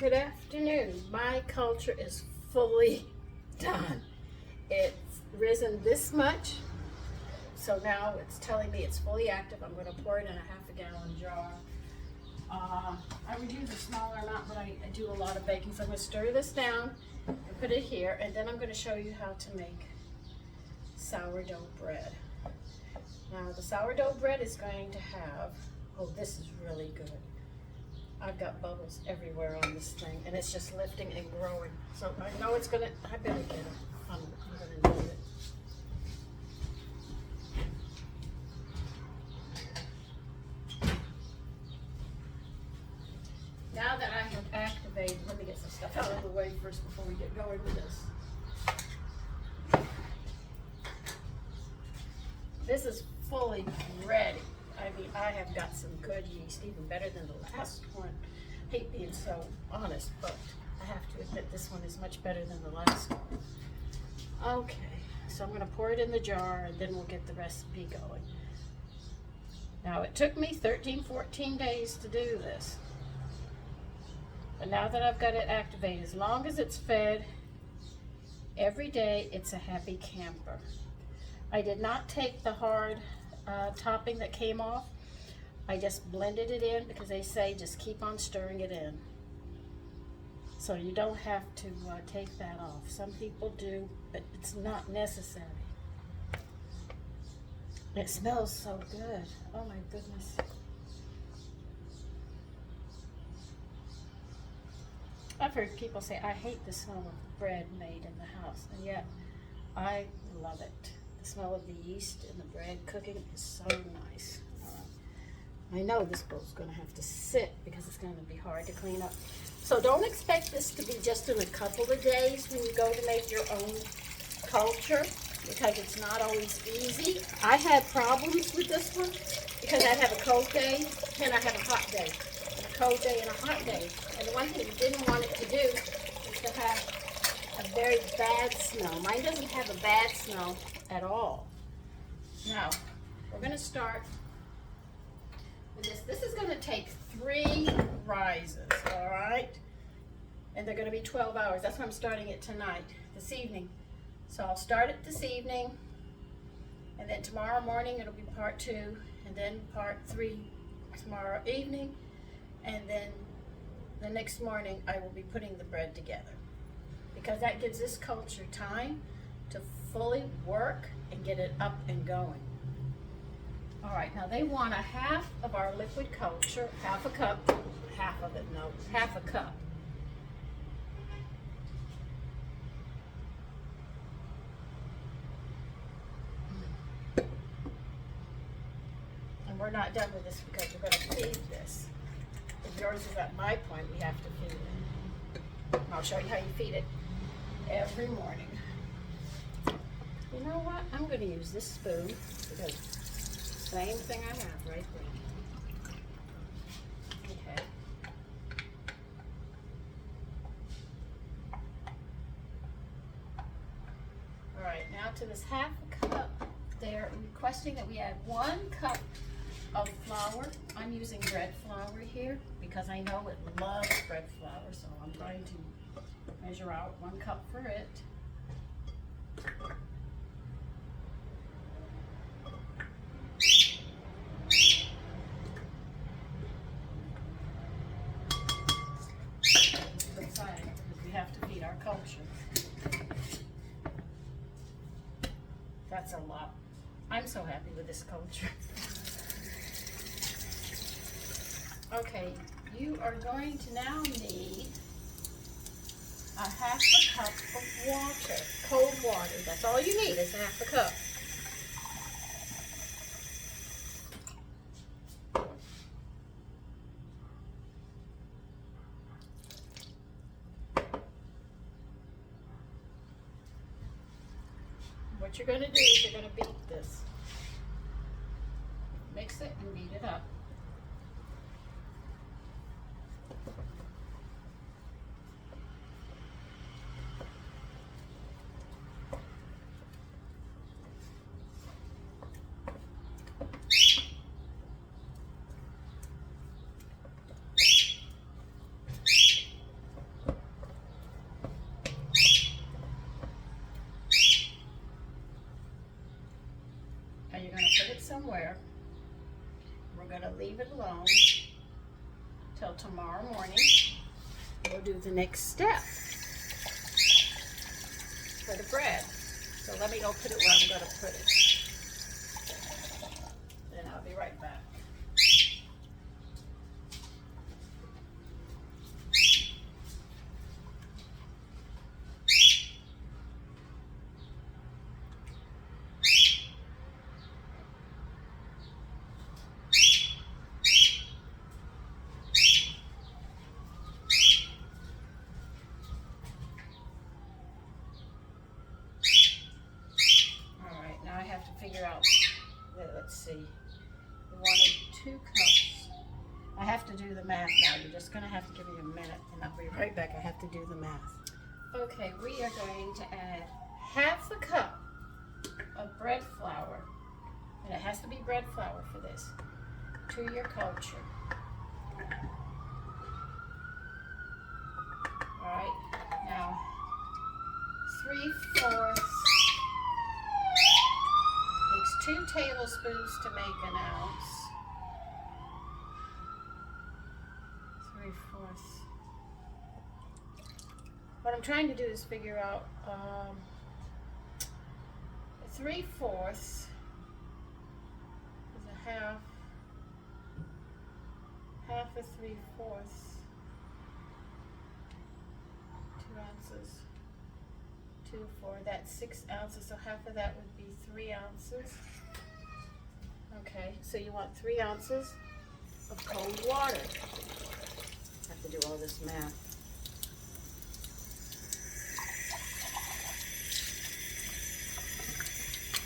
Good afternoon. My culture is fully done. It's risen this much, so now it's telling me it's fully active. I'm going to pour it in a half-a-gallon jar. I would use a smaller amount, but I do a lot of baking, so I'm going to stir this down and put it here, and then I'm going to show you how to make sourdough bread. Now, the sourdough bread is going to have, oh, this is really good. I've got bubbles everywhere on this thing, and it's just lifting and growing. So I know it's gonna, I better get it. I'm gonna need it. Now that I have activated, let me get some stuff out of the way first before we get going with this. This is fully ready. I mean, I have got some good yeast, even better than the last one. I hate being so honest, but I have to admit this one is much better than the last one. Okay, so I'm going to pour it in the jar, and then we'll get the recipe going. Now, it took me 13-14 days to do this. But now that I've got it activated, as long as it's fed every day, it's a happy camper. I did not take the hard topping that came off. I just blended it in because they say just keep on stirring it in. So you don't have to take that off. Some people do, but it's not necessary. It smells so good. Oh my goodness. I've heard people say, I hate the smell of bread made in the house, and yet I love it. The smell of the yeast and the bread cooking is so nice. I know this bowl's going to have to sit because it's going to be hard to clean up. So don't expect this to be just in a couple of days when you go to make your own culture, because it's not always easy. I had problems with this one because I'd have a cold day and I have a hot day. A cold day and a hot day. And the one thing you didn't want it to do is to have a very bad smell. Mine doesn't have a bad smell at all. Now, we're going to start with this. This is going to take 3 rises, all right? And they're going to be 12 hours. That's why I'm starting it tonight, this evening. So I'll start it this evening, and then tomorrow morning it'll be part 2, and then part 3 tomorrow evening, and then the next morning I will be putting the bread together, because that gives this culture time to fully work and get it up and going. All right, now they want a half of our liquid culture, half a cup, half of it, no, half a cup. And we're not done with this because we're going to feed this. If yours is at my point, we have to feed it. And I'll show you how you feed it every morning. You know what? I'm going to use this spoon because same thing I have right there. Okay. All right, now to this half a cup, they're requesting that we add 1 cup of flour. I'm using bread flour here because I know it loves bread flour, so I'm trying to measure out 1 cup for it. Because we have to feed our culture. That's a lot. I'm so happy with this culture. Okay, you are going to now need a half a cup of water, cold water. That's all you need is half a cup. What you're going to do is you're going to beat this. Mix it and beat it up. somewhere. We're going to leave it alone till tomorrow morning. We'll do the next step for the bread. So let me go put it where I'm going to put it. Then I'll be right back. Figure out, let's see, we wanted 2 cups. I have to do the math now. You're just going to have to give me a minute and I'll be right back. I have to do the math. Okay, we are going to add half a cup of bread flour, and it has to be bread flour for this, to your culture. All right, now 3/4. 2 tablespoons to make an ounce. 3/4. What I'm trying to do is figure out 3/4 is a half of 3/4. 2 ounces. 2, 4, that's 6 ounces, so half of that would be 3 ounces. Okay, so you want 3 ounces of cold water. I have to do all this math.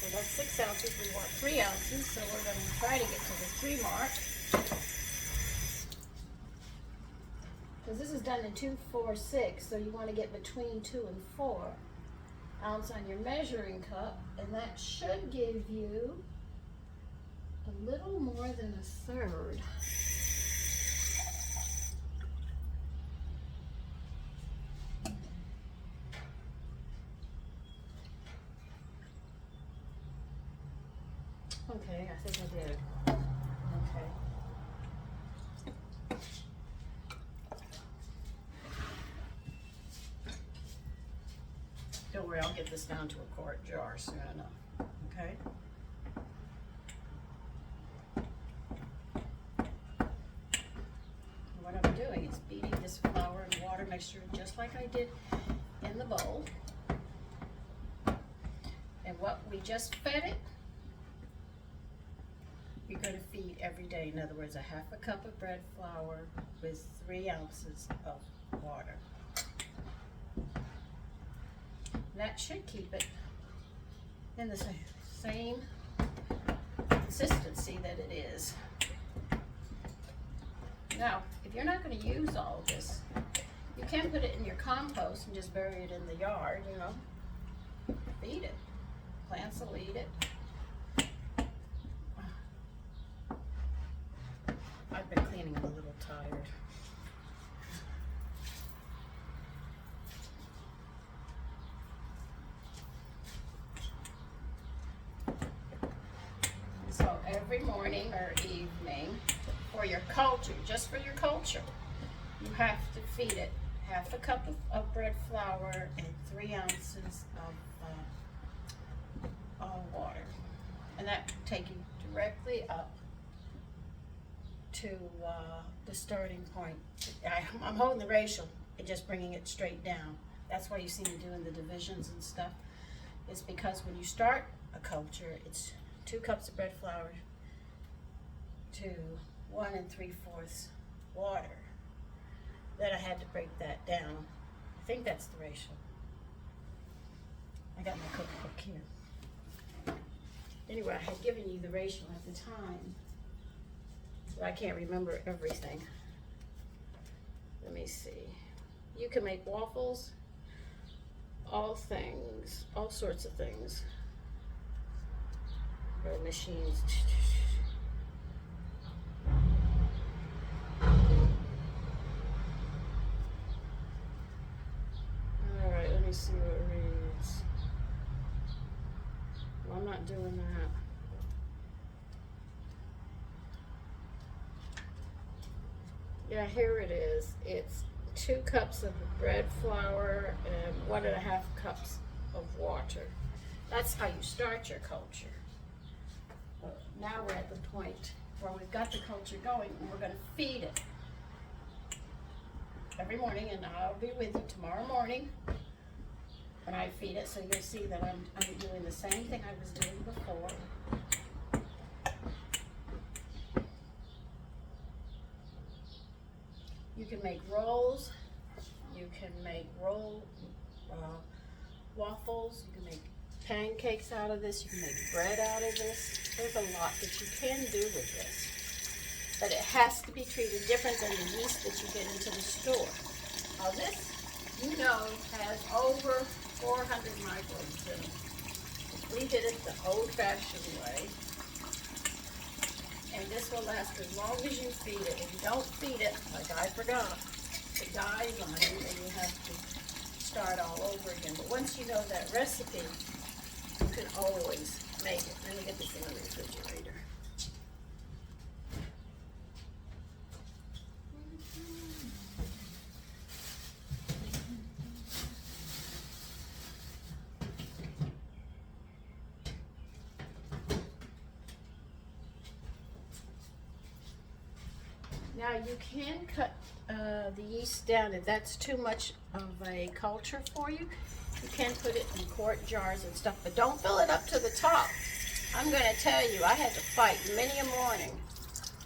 So that's 6 ounces, we want 3 ounces, so we're going to try to get to the 3 mark. Because this is done in 2, 4, 6, so you want to get between 2 and 4 ounce on your measuring cup, and that should give you a little more than 1/3. Okay, I think I did. Okay. Don't worry, I'll get this down to a quart jar soon enough. Okay? What I'm doing is beating this flour and water mixture just like I did in the bowl. And what we just fed it, you're going to feed every day. In other words, a half a cup of bread flour with 3 ounces of water. That should keep it in the same consistency that it is. Now, if you're not going to use all of this, you can put it in your compost and just bury it in the yard, you know. Feed it. Plants will eat it. I've been cleaning, I'm a little tired. So every morning or evening, for your culture, just for your culture, you have to feed it half a cup of bread flour and 3 ounces of water. And that will take you directly up to the starting point. I'm holding the ratio and just bringing it straight down. That's why you see me doing the divisions and stuff. It's because when you start a culture, it's 2 cups of bread flour to 1 3/4 water. Then I had to break that down. I think that's the ratio. I got my cookbook here. Anyway, I had given you the ratio at the time, but I can't remember everything. Let me see. You can make waffles, all things, all sorts of things. There are machines. All right, let me see what it reads. Well, I'm not doing that. Yeah, here it is. It's 2 cups of bread flour and 1.5 cups of water. That's how you start your culture. Now we're at the point where we've got the culture going and we're going to feed it every morning, and I'll be with you tomorrow morning when I feed it, so you'll see that I'm doing the same thing I was doing before. You can make rolls, you can make waffles, you can make pancakes out of this, you can make bread out of this. There's a lot that you can do with this. But it has to be treated different than the yeast that you get into the store. Now this, you know, has over 400 microbes in it. We did it the old-fashioned way. And this will last as long as you feed it. If you don't feed it, like I forgot, it dies on you and you have to start all over again. But once you know that recipe, you can always make it. Let me get this in the refrigerator. Now you can cut the yeast down if that's too much of a culture for you. You can put it in quart jars and stuff, but don't fill it up to the top. I'm going to tell you, I had to fight many a morning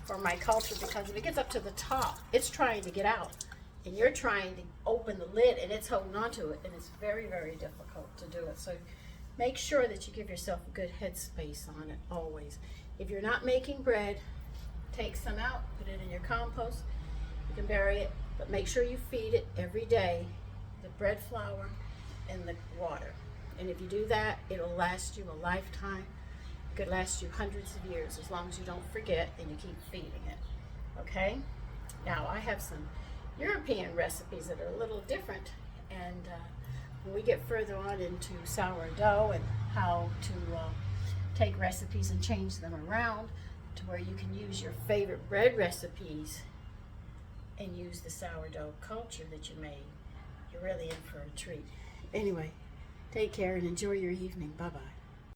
for my culture because if it gets up to the top, it's trying to get out. And you're trying to open the lid and it's holding on to it, and it's very, very difficult to do it. So make sure that you give yourself a good headspace on it always. If you're not making bread, take some out, put it in your compost. You can bury it, but make sure you feed it every day, the bread flour and the water. And if you do that, it'll last you a lifetime. It could last you hundreds of years as long as you don't forget and you keep feeding it. Okay? Now I have some European recipes that are a little different, and when we get further on into sourdough and how to take recipes and change them around to where you can use your favorite bread recipes and use the sourdough culture that you made, you're really in for a treat. Anyway, take care and enjoy your evening. Bye-bye.